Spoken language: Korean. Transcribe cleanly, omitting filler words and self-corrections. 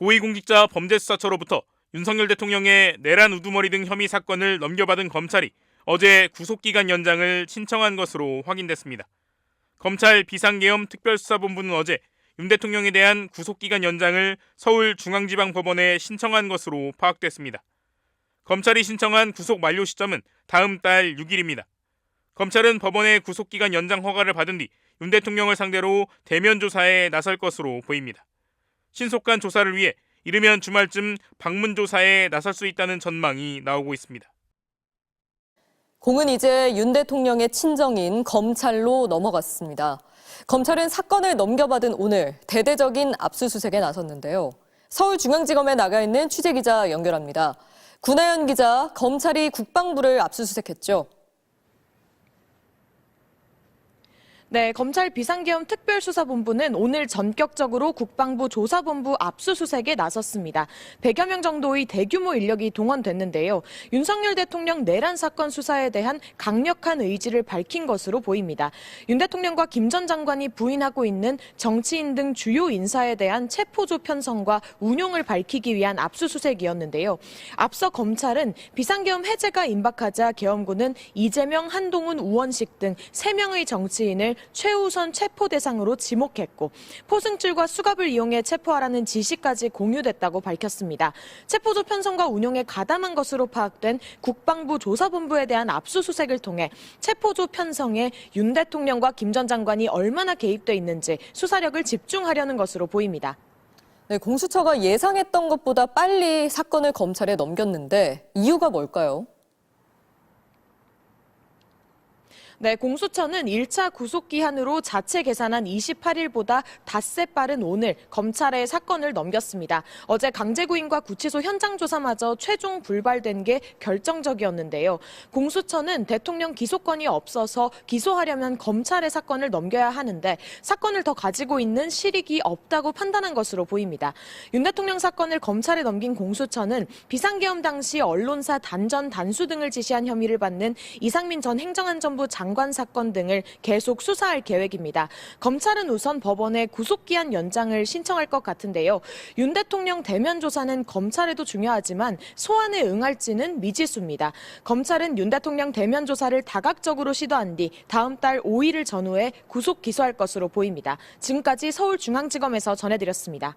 고위공직자 범죄수사처로부터 윤석열 대통령의 내란 우두머리 등 혐의 사건을 넘겨받은 검찰이 어제 구속기간 연장을 신청한 것으로 확인됐습니다. 검찰 비상계엄 특별수사본부는 어제 윤 대통령에 대한 구속기간 연장을 서울중앙지방법원에 신청한 것으로 파악됐습니다. 검찰이 신청한 구속 만료 시점은 다음 달 6일입니다. 검찰은 법원의 구속기간 연장 허가를 받은 뒤 윤 대통령을 상대로 대면 조사에 나설 것으로 보입니다. 신속한 조사를 위해 이르면 주말쯤 방문 조사에 나설 수 있다는 전망이 나오고 있습니다. 공은 이제 윤 대통령의 친정인 검찰로 넘어갔습니다. 검찰은 사건을 넘겨받은 오늘 대대적인 압수수색에 나섰는데요. 서울중앙지검에 나가 있는 취재기자 연결합니다. 구나연 기자, 검찰이 국방부를 압수수색했죠. 네, 검찰 비상계엄 특별수사본부는 오늘 전격적으로 국방부 조사본부 압수수색에 나섰습니다. 100여 명 정도의 대규모 인력이 동원됐는데요. 윤석열 대통령 내란 사건 수사에 대한 강력한 의지를 밝힌 것으로 보입니다. 윤 대통령과 김 전 장관이 부인하고 있는 정치인 등 주요 인사에 대한 체포조 편성과 운용을 밝히기 위한 압수수색이었는데요. 앞서 검찰은 비상계엄 해제가 임박하자 계엄군은 이재명, 한동훈, 우원식 등 3명의 정치인을 최우선 체포 대상으로 지목했고 포승줄과 수갑을 이용해 체포하라는 지시까지 공유됐다고 밝혔습니다. 체포조 편성과 운용에 가담한 것으로 파악된 국방부 조사본부에 대한 압수수색을 통해 체포조 편성에 윤 대통령과 김 전 장관이 얼마나 개입돼 있는지 수사력을 집중하려는 것으로 보입니다. 네, 공수처가 예상했던 것보다 빨리 사건을 검찰에 넘겼는데 이유가 뭘까요? 네, 공수처는 1차 구속기한으로 자체 계산한 28일보다 닷새 빠른 오늘 검찰에 사건을 넘겼습니다. 어제 강제구인과 구치소 현장 조사마저 최종 불발된 게 결정적이었는데요. 공수처는 대통령 기소권이 없어서 기소하려면 검찰에 사건을 넘겨야 하는데 사건을 더 가지고 있는 실익이 없다고 판단한 것으로 보입니다. 윤 대통령 사건을 검찰에 넘긴 공수처는 비상계엄 당시 언론사 단전 단수 등을 지시한 혐의를 받는 이상민 전 행정안전부 장관 사건 등을 계속 수사할 계획입니다. 검찰은 우선 법원에 구속기한 연장을 신청할 것 같은데요. 윤 대통령 대면 조사는 검찰에도 중요하지만 소환에 응할지는 미지수입니다. 검찰은 윤 대통령 대면 조사를 다각적으로 시도한 뒤 다음 달 5일을 전후해 구속 기소할 것으로 보입니다. 지금까지 서울중앙지검에서 전해드렸습니다.